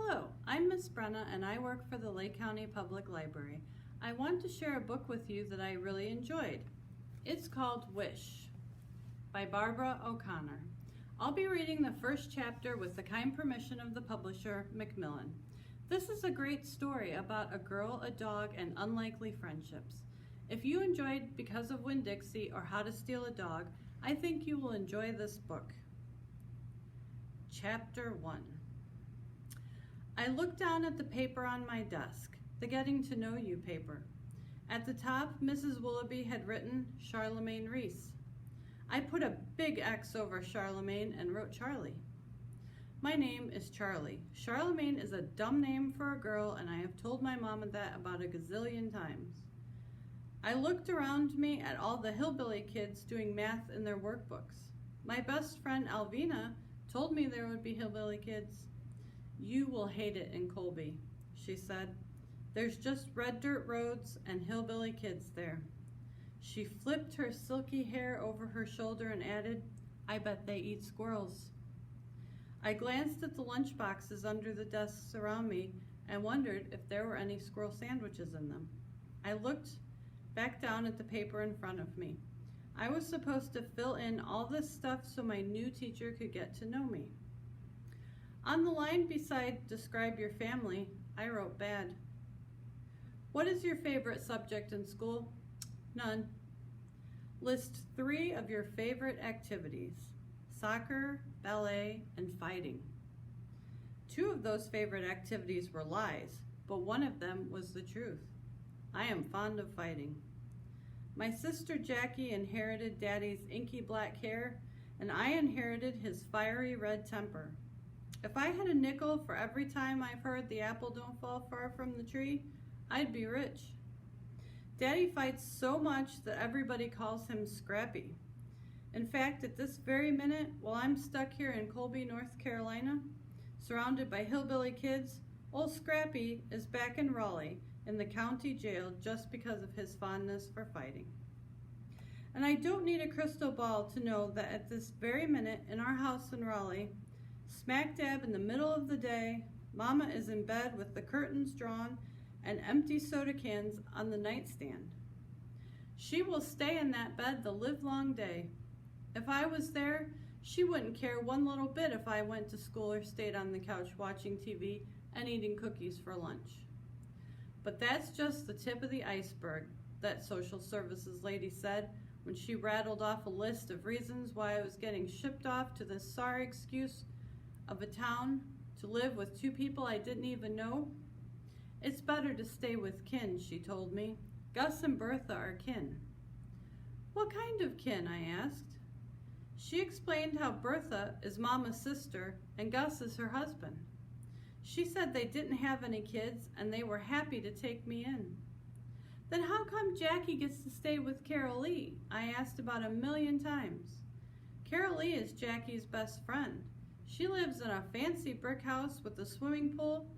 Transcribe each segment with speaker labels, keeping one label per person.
Speaker 1: Hello, I'm Miss Brenna and I work for the Lake County Public Library. I want to share a book with you that I really enjoyed. It's called Wish by Barbara O'Connor. I'll be reading the first chapter with the kind permission of the publisher, Macmillan. This is a great story about a girl, a dog, and unlikely friendships. If you enjoyed Because of Winn-Dixie or How to Steal a Dog, I think you will enjoy this book. Chapter 1. I looked down at the paper on my desk, the Getting to Know You paper. At the top, Mrs. Willoughby had written Charlemagne Reese. I put a big X over Charlemagne and wrote Charlie. My name is Charlie. Charlemagne is a dumb name for a girl, and I have told my mama that about a gazillion times. I looked around me at all the hillbilly kids doing math in their workbooks. My best friend Alvina told me there would be hillbilly kids. You will hate it in Colby, she said. There's just red dirt roads and hillbilly kids there. She flipped her silky hair over her shoulder and added, I bet they eat squirrels. I glanced at the lunch boxes under the desks around me and wondered if there were any squirrel sandwiches in them. I looked back down at the paper in front of me. I was supposed to fill in all this stuff so my new teacher could get to know me. On the line beside Describe Your Family, I wrote bad. What is your favorite subject in school? None. List 3 of your favorite activities: soccer, ballet, and fighting. 2 of those favorite activities were lies, but one of them was the truth. I am fond of fighting. My sister Jackie inherited Daddy's inky black hair, and I inherited his fiery red temper. If I had a nickel for every time I've heard the apple don't fall far from the tree, I'd be rich. Daddy fights so much that everybody calls him Scrappy. In fact, at this very minute, while I'm stuck here in Colby, North Carolina, surrounded by hillbilly kids, old Scrappy is back in Raleigh in the county jail just because of his fondness for fighting. And I don't need a crystal ball to know that at this very minute in our house in Raleigh, smack dab in the middle of the day, Mama is in bed with the curtains drawn and empty soda cans on the nightstand. She will stay in that bed the livelong day. If I was there, she wouldn't care one little bit if I went to school or stayed on the couch watching TV and eating cookies for lunch. But that's just the tip of the iceberg, that social services lady said when she rattled off a list of reasons why I was getting shipped off to this sorry excuse of a town to live with 2 people I didn't even know. It's better to stay with kin, she told me. Gus and Bertha are kin. What kind of kin? I asked. She explained how Bertha is Mama's sister and Gus is her husband. She said they didn't have any kids and they were happy to take me in. Then how come Jackie gets to stay with Carol Lee? I asked about 1,000,000 times. Carol Lee is Jackie's best friend. She lives in a fancy brick house with a swimming pool,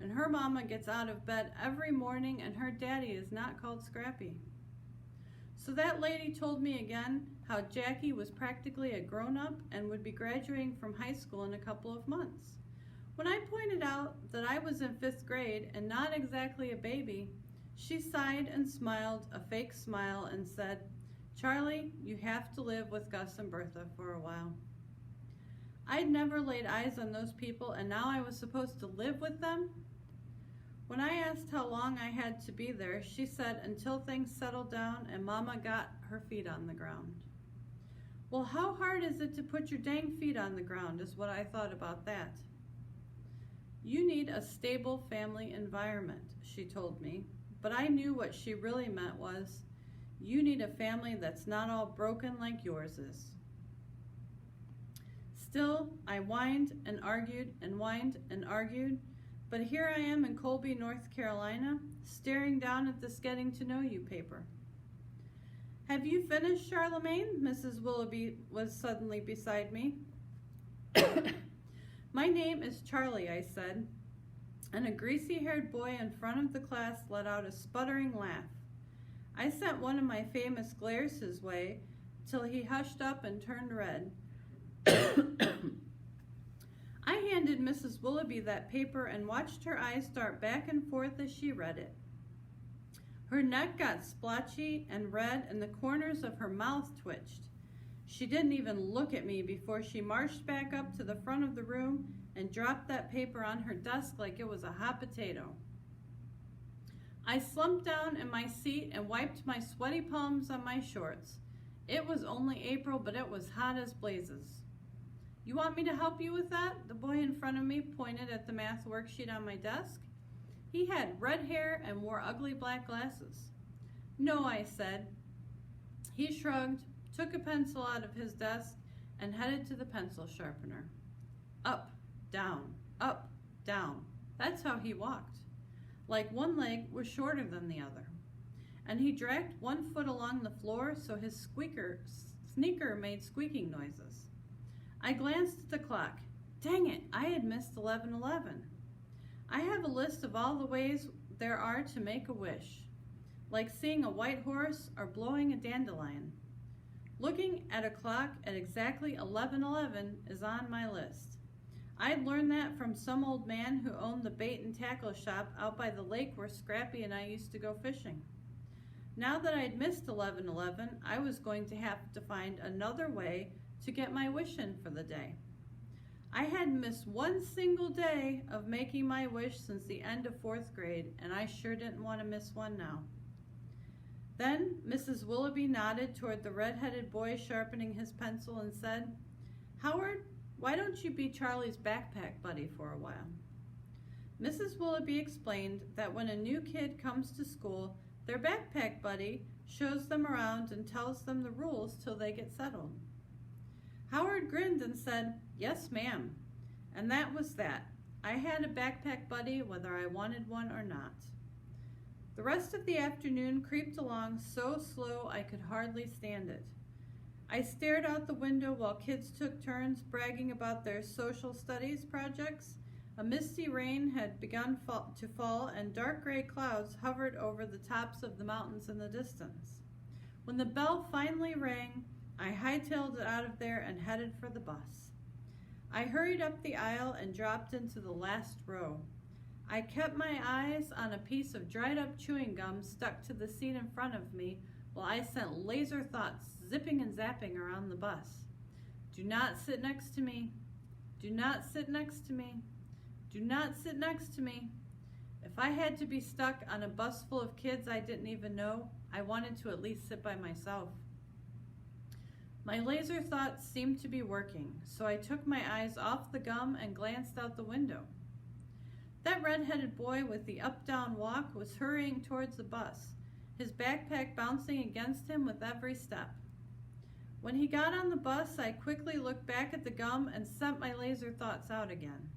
Speaker 1: and her mama gets out of bed every morning and her daddy is not called Scrappy. So that lady told me again how Jackie was practically a grown-up and would be graduating from high school in a couple of months. When I pointed out that I was in 5th grade and not exactly a baby, she sighed and smiled a fake smile and said, Charlie, you have to live with Gus and Bertha for a while. I'd never laid eyes on those people, and now I was supposed to live with them? When I asked how long I had to be there, she said until things settled down and Mama got her feet on the ground. Well, how hard is it to put your dang feet on the ground is what I thought about that. You need a stable family environment, she told me, but I knew what she really meant was, you need a family that's not all broken like yours is. Still, I whined and argued and whined and argued, but here I am in Colby, North Carolina, staring down at this Getting to Know You paper. Have you finished, Charlemagne? Mrs. Willoughby was suddenly beside me. My name is Charlie, I said, and a greasy-haired boy in front of the class let out a sputtering laugh. I sent one of my famous glares his way till he hushed up and turned red. I handed Mrs. Willoughby that paper and watched her eyes dart back and forth as she read it. Her neck got splotchy and red and the corners of her mouth twitched. She didn't even look at me before she marched back up to the front of the room and dropped that paper on her desk like it was a hot potato. I slumped down in my seat and wiped my sweaty palms on my shorts. It was only April, but it was hot as blazes. You want me to help you with that? The boy in front of me pointed at the math worksheet on my desk. He had red hair and wore ugly black glasses. No, I said. He shrugged, took a pencil out of his desk, and headed to the pencil sharpener. Up, down, up, down. That's how he walked. Like one leg was shorter than the other. And he dragged one foot along the floor so his sneaker made squeaking noises. I glanced at the clock. Dang it, I had missed 11:11. I have a list of all the ways there are to make a wish, like seeing a white horse or blowing a dandelion. Looking at a clock at exactly 11:11 is on my list. I'd learned that from some old man who owned the bait and tackle shop out by the lake where Scrappy and I used to go fishing. Now that I'd missed 11:11, I was going to have to find another way to get my wish in for the day. I hadn't missed one single day of making my wish since the end of 4th grade, and I sure didn't want to miss one now. Then Mrs. Willoughby nodded toward the red-headed boy sharpening his pencil and said, Howard, why don't you be Charlie's backpack buddy for a while? Mrs. Willoughby explained that when a new kid comes to school, their backpack buddy shows them around and tells them the rules till they get settled. Howard grinned and said, Yes, ma'am. And that was that. I had a backpack buddy whether I wanted one or not. The rest of the afternoon creeped along so slow I could hardly stand it. I stared out the window while kids took turns bragging about their social studies projects. A misty rain had begun to fall and dark gray clouds hovered over the tops of the mountains in the distance. When the bell finally rang, I hightailed it out of there and headed for the bus. I hurried up the aisle and dropped into the last row. I kept my eyes on a piece of dried up chewing gum stuck to the seat in front of me while I sent laser thoughts zipping and zapping around the bus. Do not sit next to me. Do not sit next to me. Do not sit next to me. If I had to be stuck on a bus full of kids I didn't even know, I wanted to at least sit by myself. My laser thoughts seemed to be working, so I took my eyes off the gum and glanced out the window. That red-headed boy with the up-down walk was hurrying towards the bus, his backpack bouncing against him with every step. When he got on the bus, I quickly looked back at the gum and sent my laser thoughts out again.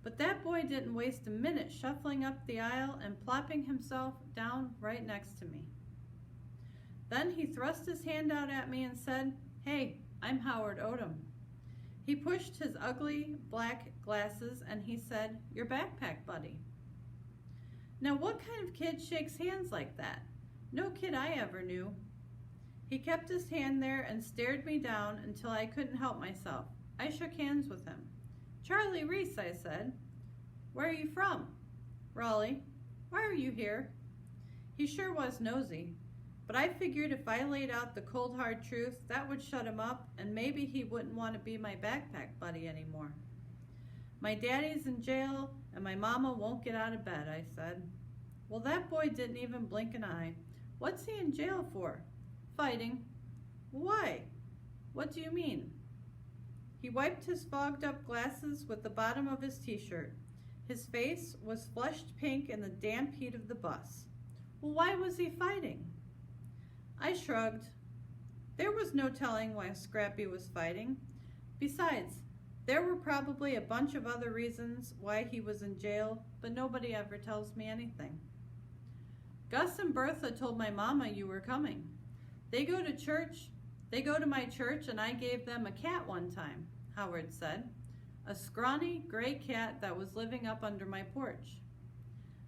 Speaker 1: But that boy didn't waste a minute shuffling up the aisle and plopping himself down right next to me. Then he thrust his hand out at me and said, Hey, I'm Howard Odom. He pushed his ugly black glasses and he said, Your backpack buddy. Now what kind of kid shakes hands like that? No kid I ever knew. He kept his hand there and stared me down until I couldn't help myself. I shook hands with him. Charlie Reese, I said. Where are you from? Raleigh. Why are you here? He sure was nosy. But I figured if I laid out the cold hard truth, that would shut him up and maybe he wouldn't want to be my backpack buddy anymore. My daddy's in jail and my mama won't get out of bed, I said. Well, that boy didn't even blink an eye. What's he in jail for? Fighting. Why? What do you mean? He wiped his fogged up glasses with the bottom of his t-shirt. His face was flushed pink in the damp heat of the bus. Well, why was he fighting? I shrugged. There was no telling why Scrappy was fighting. Besides, there were probably a bunch of other reasons why he was in jail, but nobody ever tells me anything. Gus and Bertha told my mama you were coming. They go to church. They go to my church, and I gave them a cat one time, Howard said. A scrawny gray cat that was living up under my porch.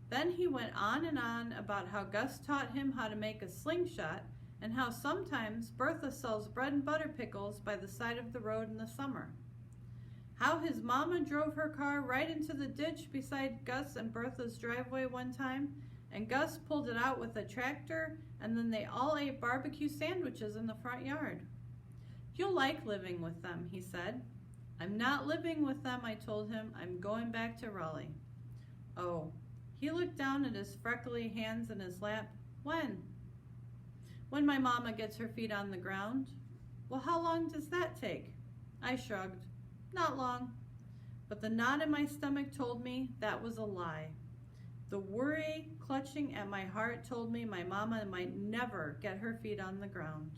Speaker 1: Then he went on and on about how Gus taught him how to make a slingshot and how sometimes Bertha sells bread and butter pickles by the side of the road in the summer. How his mama drove her car right into the ditch beside Gus and Bertha's driveway one time, and Gus pulled it out with a tractor, and then they all ate barbecue sandwiches in the front yard. You'll like living with them, he said. I'm not living with them, I told him. I'm going back to Raleigh. Oh, he looked down at his freckly hands in his lap. When? When my mama gets her feet on the ground. Well, how long does that take? I shrugged. Not long. But the knot in my stomach told me that was a lie. The worry clutching at my heart told me my mama might never get her feet on the ground.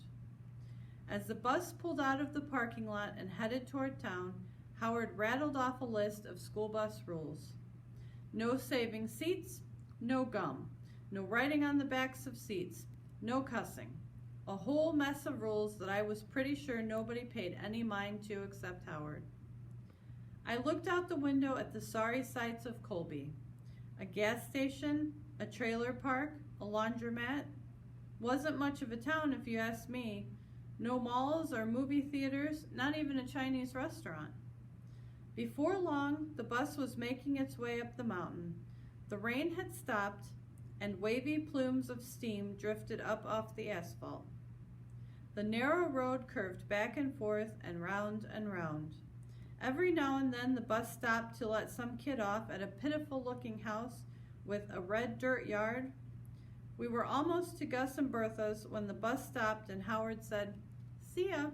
Speaker 1: As the bus pulled out of the parking lot and headed toward town, Howard rattled off a list of school bus rules. No saving seats, no gum, no writing on the backs of seats, no cussing. A whole mess of rules that I was pretty sure nobody paid any mind to except Howard. I looked out the window at the sorry sights of Colby. A gas station, a trailer park, a laundromat. Wasn't much of a town if you ask me. No malls or movie theaters, not even a Chinese restaurant. Before long, the bus was making its way up the mountain. The rain had stopped, and wavy plumes of steam drifted up off the asphalt. The narrow road curved back and forth and round and round. Every now and then the bus stopped to let some kid off at a pitiful-looking house with a red dirt yard. We were almost to Gus and Bertha's when the bus stopped and Howard said, "See ya."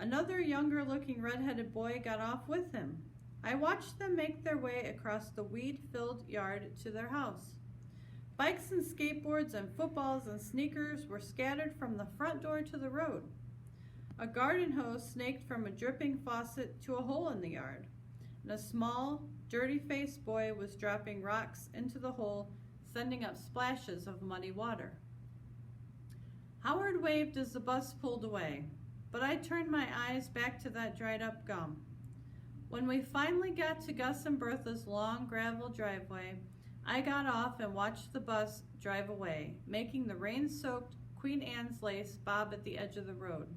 Speaker 1: Another younger-looking red-headed boy got off with him. I watched them make their way across the weed-filled yard to their house. Bikes and skateboards and footballs and sneakers were scattered from the front door to the road. A garden hose snaked from a dripping faucet to a hole in the yard, and a small, dirty-faced boy was dropping rocks into the hole, sending up splashes of muddy water. Howard waved as the bus pulled away, but I turned my eyes back to that dried-up gum. When we finally got to Gus and Bertha's long gravel driveway, I got off and watched the bus drive away, making the rain-soaked Queen Anne's lace bob at the edge of the road.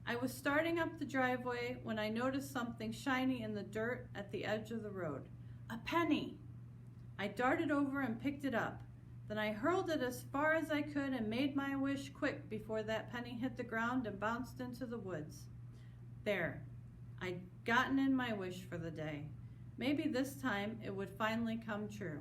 Speaker 1: I was starting up the driveway when I noticed something shiny in the dirt at the edge of the road. A penny! I darted over and picked it up. Then I hurled it as far as I could and made my wish quick before that penny hit the ground and bounced into the woods. There, I'd gotten in my wish for the day. Maybe this time it would finally come true.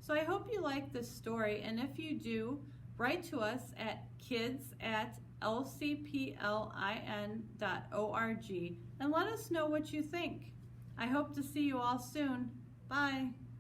Speaker 1: So I hope you like this story, and if you do, write to us at kids@lcplin.org and let us know what you think. I hope to see you all soon. Bye.